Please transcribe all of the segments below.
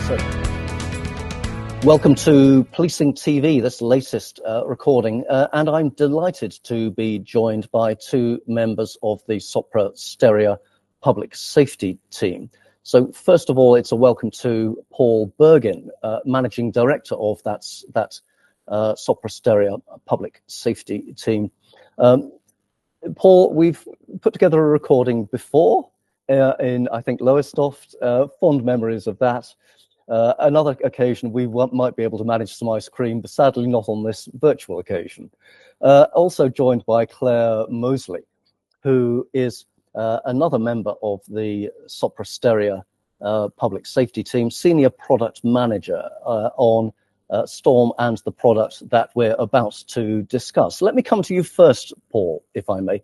So, welcome to Policing TV, this latest recording, and I'm delighted to be joined by two members of the Sopra Steria public safety team. So first of all, it's a welcome to Paul Bergin, Managing Director of that Sopra Steria public safety team. Paul, we've put together a recording before in, I think, Lowestoft, fond memories of that. Another occasion we might be able to manage some ice cream, but sadly not on this virtual occasion. Also joined by Clare Moseley, who is another member of the Sopra Steria public safety team, Senior Product Manager on STORM and the product that we're about to discuss. Let me come to you first, Paul, if I may.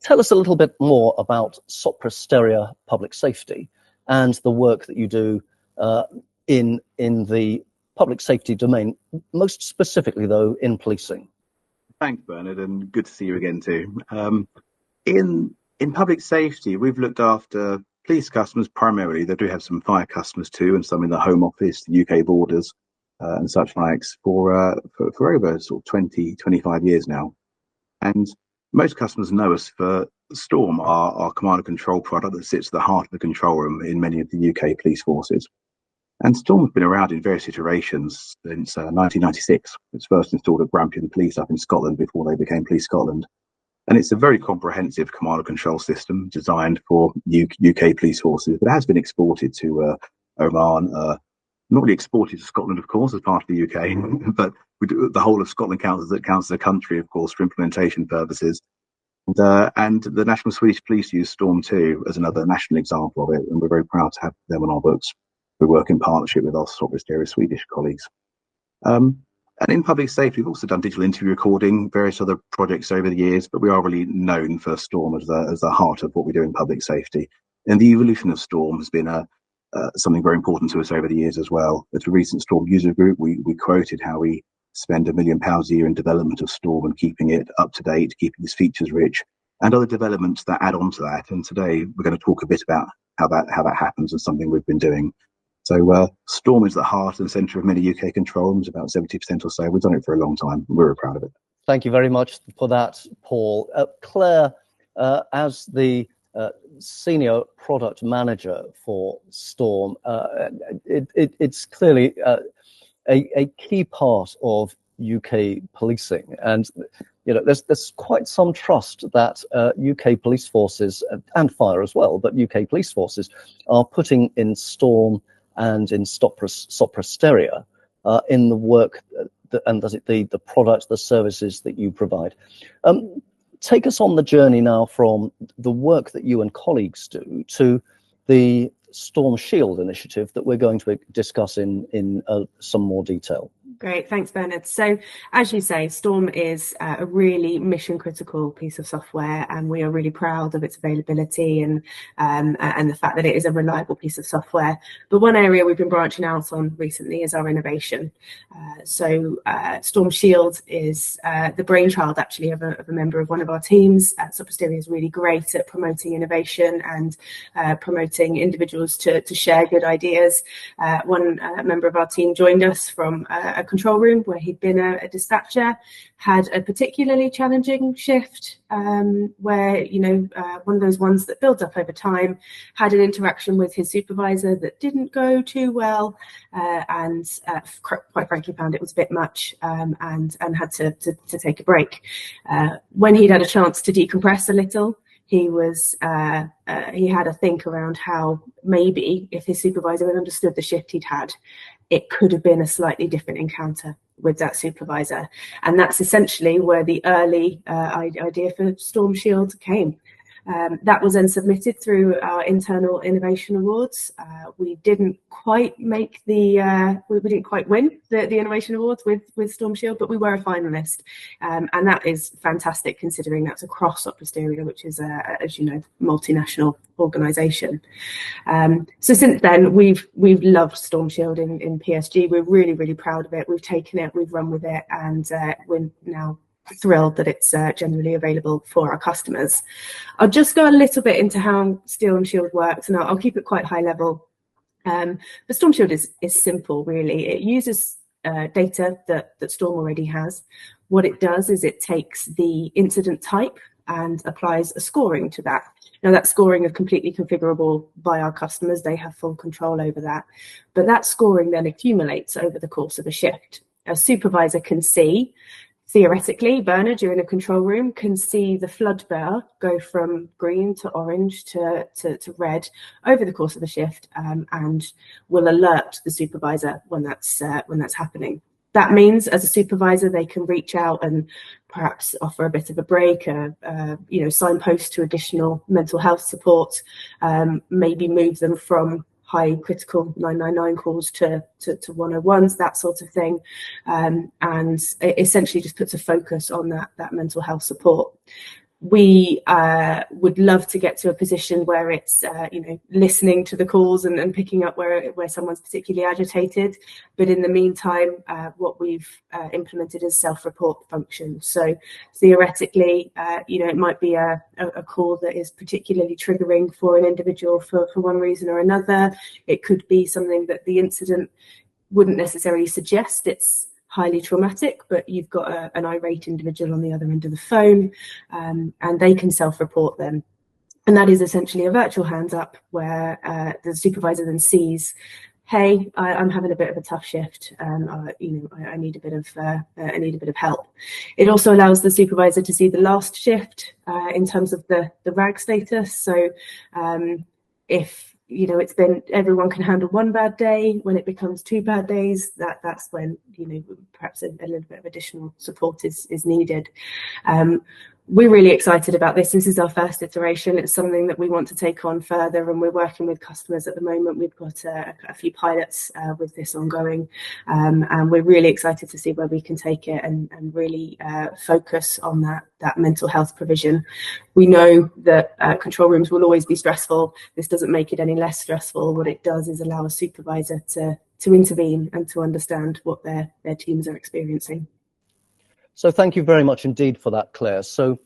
Tell us a little bit more about Sopra Steria public safety and the work that you do in the public safety domain, most specifically, though, in policing. Thanks, Bernard, and good to see you again too. In public safety, we've looked after police customers primarily. They do have some fire customers too, and some in the Home Office, the UK borders, and such likes for over sort of 20, 25 years now. And most customers know us for STORM, our command and control product that sits at the heart of the control room in many of the UK police forces. And STORM has been around in various iterations since 1996. It was first installed at Grampian Police up in Scotland before they became Police Scotland. And it's a very comprehensive command and control system designed for UK police forces, but it has been exported to Oman, not really exported to Scotland, of course, as part of the UK, but the whole of Scotland counts as a country, of course, for implementation purposes. And the National Swedish Police use STORM too as another national example of it, and we're very proud to have them on our books. We work in partnership with our Sopra Steria Swedish colleagues. And in public safety, we've also done digital interview recording, various other projects over the years, but we are really known for STORM as the heart of what we do in public safety. And the evolution of STORM has been something very important to us over the years as well. At a recent STORM user group, we quoted how we spend £1 million a year in development of STORM and keeping it up to date, keeping its features rich, and other developments that add on to that. And today we're going to talk a bit about how that happens and something we've been doing. So STORM is the heart and centre of many UK control rooms, about 70% or so. We've done it for a long time. We're very proud of it. Thank you very much for that, Paul. Clare, as the Senior Product Manager for STORM, it's clearly a key part of UK policing, and there's quite some trust that UK police forces and fire as well, but UK police forces are putting in STORM and in Sopra Steria in the work and the product, the services that you provide. Take us on the journey now from the work that you and colleagues do to the STORMShield initiative that we're going to discuss in some more detail. Great, thanks, Bernard. So, as you say, STORM is a really mission-critical piece of software, and we are really proud of its availability and the fact that it is a reliable piece of software. But one area we've been branching out on recently is our innovation. STORMShield is the brainchild, actually, of a member of one of our teams. Sopra Steria is really great at promoting innovation and promoting individuals to share good ideas. One member of our team joined us from a control room where he'd been a dispatcher, had a particularly challenging shift where, one of those ones that builds up over time, had an interaction with his supervisor that didn't go too well, and quite frankly found it was a bit much, and had to take a break. When he'd had a chance to decompress a little, he had a think around how maybe if his supervisor had understood the shift he'd had, it could have been a slightly different encounter with that supervisor. And that's essentially where the early idea for STORMShield came. That was then submitted through our internal innovation awards. We didn't quite make we didn't quite win the innovation awards with STORMShield, but we were a finalist, and that is fantastic considering that's across Sopra Steria, which is as you know, multinational organisation. So since then we've loved STORMShield in PSG. We're really proud of it. We've taken it, we've run with it, and we're now thrilled that it's generally available for our customers. I'll just go a little bit into how STORMShield works, and I'll keep it quite high level. But STORMShield is simple, really. It uses data that Storm already has. What it does is it takes the incident type and applies a scoring to that. Now, that scoring is completely configurable by our customers. They have full control over that. But that scoring then accumulates over the course of a shift. A supervisor can see, theoretically, Bernard, you're in a control room, can see the flood bar go from green to orange to red over the course of a shift, and will alert the supervisor when that's happening. That means, as a supervisor, they can reach out and perhaps offer a bit of a break, signpost to additional mental health support, maybe move them from high critical 999 calls to 101s, that sort of thing, and it essentially just puts a focus on that mental health support. We would love to get to a position where it's listening to the calls and picking up where someone's particularly agitated. But in the meantime, what we've implemented is self-report function. So theoretically, it might be a call that is particularly triggering for an individual for one reason or another. It could be something that the incident wouldn't necessarily suggest it's highly traumatic, but you've got an irate individual on the other end of the phone, and they can self-report them. And that is essentially a virtual hands up where the supervisor then sees, hey, I'm having a bit of a tough shift. I need a bit of help. It also allows the supervisor to see the last shift in terms of the RAG status. So if it's been, everyone can handle one bad day. When it becomes 2 bad days, that's when perhaps a little bit of additional support is needed. We're really excited about this. This is our first iteration. It's something that we want to take on further, and we're working with customers at the moment. We've got a few pilots with this ongoing, and we're really excited to see where we can take it and really focus on that mental health provision. We know that control rooms will always be stressful. This doesn't make it any less stressful. What it does is allow a supervisor to intervene and to understand what their teams are experiencing. So thank you very much indeed for that, Claire. So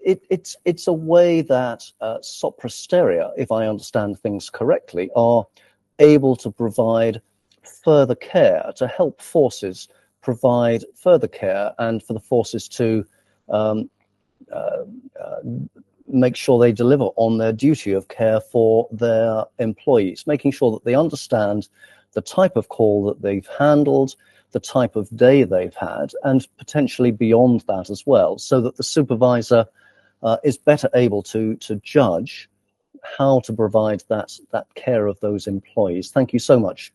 it's a way that Sopra Steria, if I understand things correctly, are able to provide further care, to help forces provide further care, and for the forces to make sure they deliver on their duty of care for their employees, making sure that they understand the type of call that they've handled, the type of day they've had, and potentially beyond that as well, so that the supervisor is better able to judge how to provide that care of those employees. Thank you so much,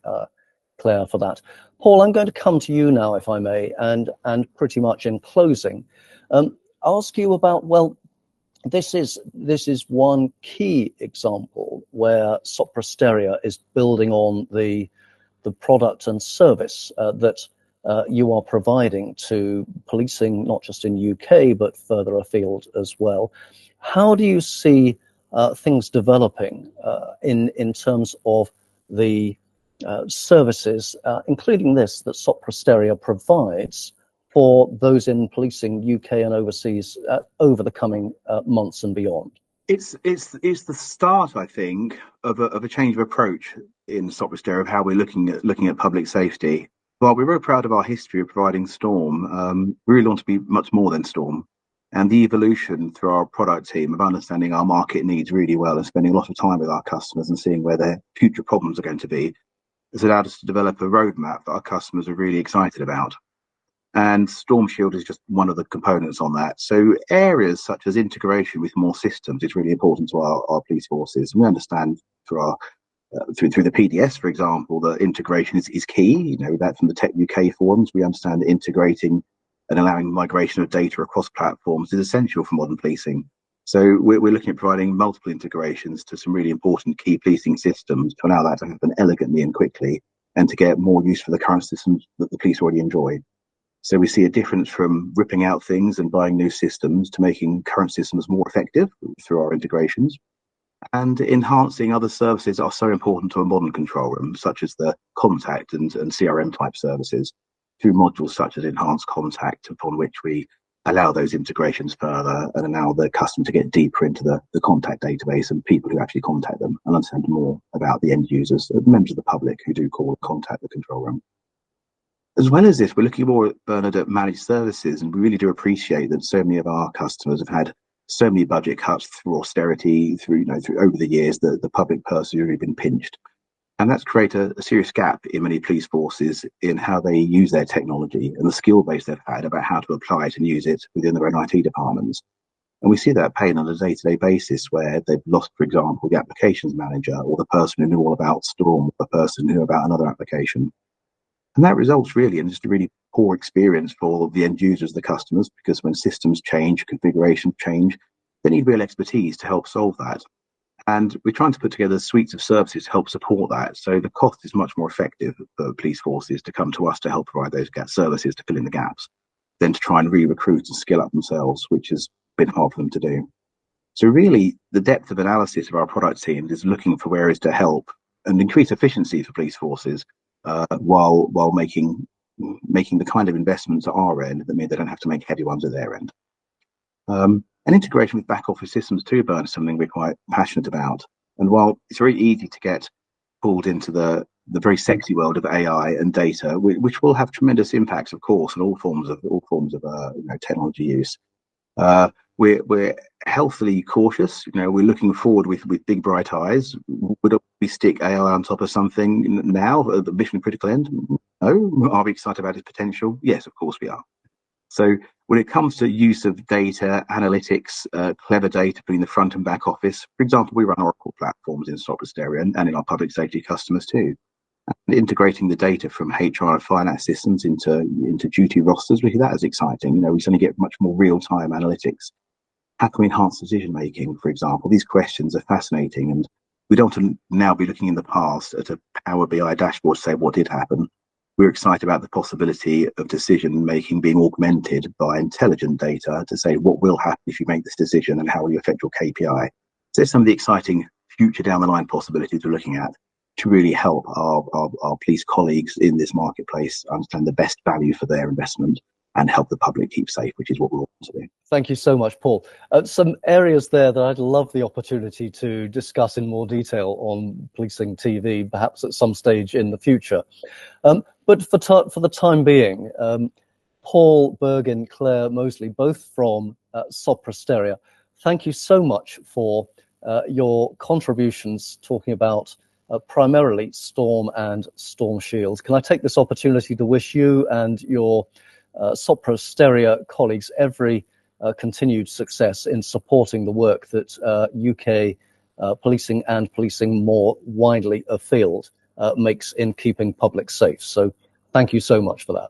Claire, for that. Paul, I'm going to come to you now, if I may, and pretty much in closing, ask you about, well, this is one key example where Sopra Steria is building on the product and service that you are providing to policing, not just in UK, but further afield as well. How do you see things developing in terms of the services, including this, that Sopra Steria provides for those in policing UK and overseas over the coming months and beyond? It's the start, I think, of a change of approach in Sopra Steria of how we're looking at public safety. While we're very proud of our history of providing Storm, we really want to be much more than Storm. And the evolution through our product team of understanding our market needs really well and spending a lot of time with our customers and seeing where their future problems are going to be has allowed us to develop a roadmap that our customers are really excited about. And STORMShield is just one of the components on that. So areas such as integration with more systems is really important to our police forces. We understand through the PDS, for example, that integration is key. That from the Tech UK forums, we understand that integrating and allowing migration of data across platforms is essential for modern policing. So we're looking at providing multiple integrations to some really important key policing systems to allow that to happen elegantly and quickly, and to get more use for the current systems that the police already enjoy. So we see a difference from ripping out things and buying new systems to making current systems more effective through our integrations, and enhancing other services that are so important to a modern control room, such as the contact and CRM type services, through modules such as enhanced contact, upon which we allow those integrations further and allow the customer to get deeper into the contact database and people who actually contact them and understand more about the end users, the members of the public who do call and contact the control room. As well as this, we're looking more, Bernard, at managed services, and we really do appreciate that so many of our customers have had so many budget cuts through austerity, through over the years, the public purse has really been pinched. And that's created a serious gap in many police forces in how they use their technology and the skill base they've had about how to apply it and use it within their own IT departments. And we see that pain on a day-to-day basis where they've lost, for example, the applications manager or the person who knew all about Storm, or the person who knew about another application. And that results really in just a really poor experience for the end users, the customers, because when systems change, configurations change, they need real expertise to help solve that. And we're trying to put together suites of services to help support that. So the cost is much more effective for police forces to come to us to help provide those services to fill in the gaps than to try and re-recruit and skill up themselves, which has been hard for them to do. So really, the depth of analysis of our product team is looking for areas to help and increase efficiency for police forces while making the kind of investments at our end that mean they don't have to make heavy ones at their end. And integration with back office systems too, Bern, is something we're quite passionate about. And while it's very easy to get pulled into the very sexy world of AI and data, which will have tremendous impacts, of course, on all forms of technology use, we're healthily cautious. We're looking forward with big bright eyes. Would we stick AI on top of something now at the mission critical end? No. Are we excited about its potential? Yes, of course we are. So when it comes to use of data, analytics, clever data between the front and back office, for example, we run Oracle platforms in Sopra Steria and in our public safety customers too. And integrating the data from HR and finance systems into duty rosters, we see that as exciting. We suddenly get much more real-time analytics. How can we enhance decision making, for example? These questions are fascinating, and we don't want to now be looking in the past at a Power BI dashboard to say what did happen. We're excited about the possibility of decision making being augmented by intelligent data to say what will happen if you make this decision and how will you affect your KPI. So there's some of the exciting future down the line possibilities we're looking at to really help our police colleagues in this marketplace understand the best value for their investment and help the public keep safe, which is what we want to do. Thank you so much, Paul. Some areas there that I'd love the opportunity to discuss in more detail on Policing TV, perhaps at some stage in the future. But for the time being, Paul, Bergin, Clare Moseley, both from Sopra Steria, thank you so much for your contributions talking about primarily Storm and STORMShield. Can I take this opportunity to wish you and your Sopra Steria colleagues every continued success in supporting the work that UK policing and policing more widely afield makes in keeping public safe. So thank you so much for that.